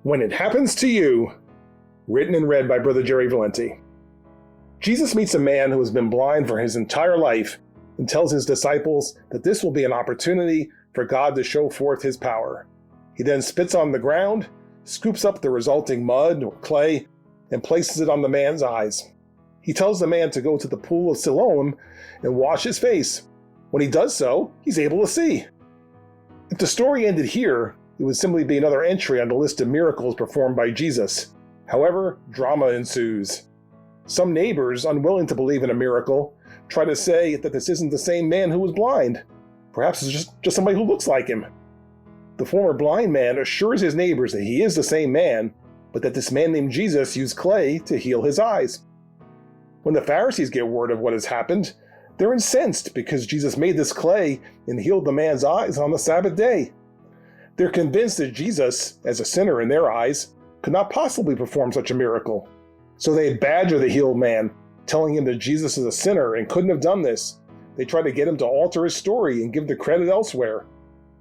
When It Happens to You, written and read by Brother Jerry Valenti. Jesus meets a man who has been blind for his entire life and tells his disciples that this will be an opportunity for God to show forth his power. He then spits on the ground, scoops up the resulting mud or clay, and places it on the man's eyes. He tells the man to go to the pool of Siloam and wash his face. When he does so, he's able to see. If the story ended here, it would simply be another entry on the list of miracles performed by Jesus. However, drama ensues. Some neighbors, unwilling to believe in a miracle, try to say that this isn't the same man who was blind. Perhaps it's just somebody who looks like him. The former blind man assures his neighbors that he is the same man, but that this man named Jesus used clay to heal his eyes. When the Pharisees get word of what has happened, they're incensed because Jesus made this clay and healed the man's eyes on the Sabbath day. They're convinced that Jesus, as a sinner in their eyes, could not possibly perform such a miracle. So they badger the healed man, telling him that Jesus is a sinner and couldn't have done this. They try to get him to alter his story and give the credit elsewhere.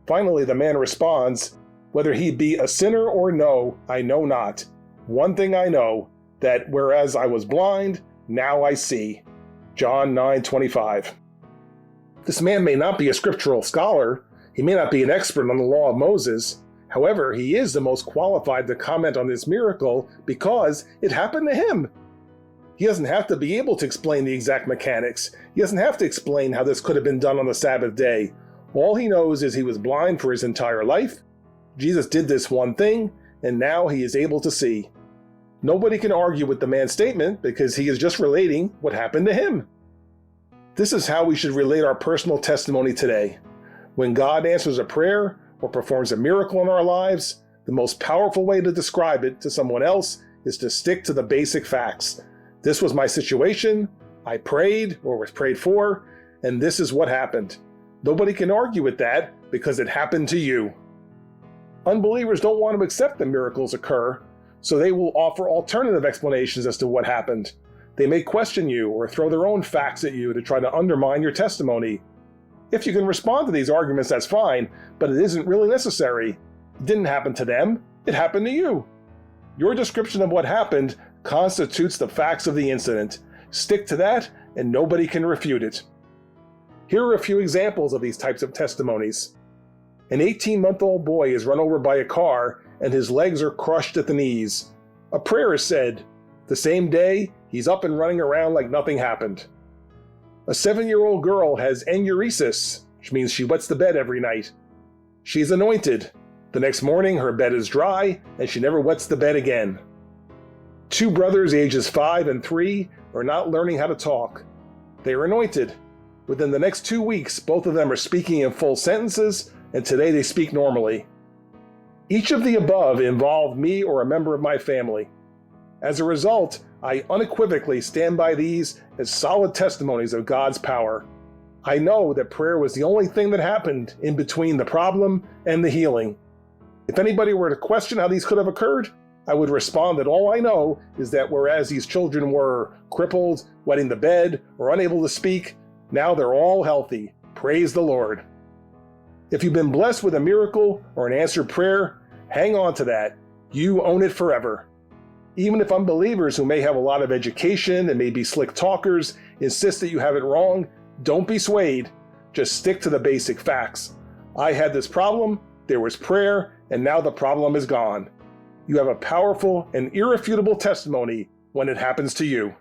Finally, the man responds, "Whether he be a sinner or no, I know not. One thing I know, that whereas I was blind, now I see." John 9:25. This man may not be a scriptural scholar. He may not be an expert on the law of Moses. However, he is the most qualified to comment on this miracle because it happened to him. He doesn't have to be able to explain the exact mechanics. He doesn't have to explain how this could have been done on the Sabbath day. All he knows is he was blind for his entire life. Jesus did this one thing, and now he is able to see. Nobody can argue with the man's statement because he is just relating what happened to him. This is how we should relate our personal testimony today. When God answers a prayer or performs a miracle in our lives, the most powerful way to describe it to someone else is to stick to the basic facts. This was my situation, I prayed or was prayed for, and this is what happened. Nobody can argue with that because it happened to you. Unbelievers don't want to accept that miracles occur, so they will offer alternative explanations as to what happened. They may question you or throw their own facts at you to try to undermine your testimony. If you can respond to these arguments, that's fine, but it isn't really necessary. It didn't happen to them, it happened to you. Your description of what happened constitutes the facts of the incident. Stick to that, and nobody can refute it. Here are a few examples of these types of testimonies. An 18-month-old boy is run over by a car, and his legs are crushed at the knees. A prayer is said. The same day, he's up and running around like nothing happened. A 7-year-old girl has enuresis, which means she wets the bed every night. She is anointed. The next morning, her bed is dry, and she never wets the bed again. 2 brothers, ages 5 and 3, are not learning how to talk. They are anointed. Within the next 2 weeks, both of them are speaking in full sentences, and today they speak normally. Each of the above involved me or a member of my family. As a result, I unequivocally stand by these as solid testimonies of God's power. I know that prayer was the only thing that happened in between the problem and the healing. If anybody were to question how these could have occurred, I would respond that all I know is that whereas these children were crippled, wetting the bed, or unable to speak, now they're all healthy. Praise the Lord. If you've been blessed with a miracle or an answered prayer, hang on to that. You own it forever. Even if unbelievers who may have a lot of education and may be slick talkers insist that you have it wrong, don't be swayed. Just stick to the basic facts. I had this problem, there was prayer, and now the problem is gone. You have a powerful and irrefutable testimony when it happens to you.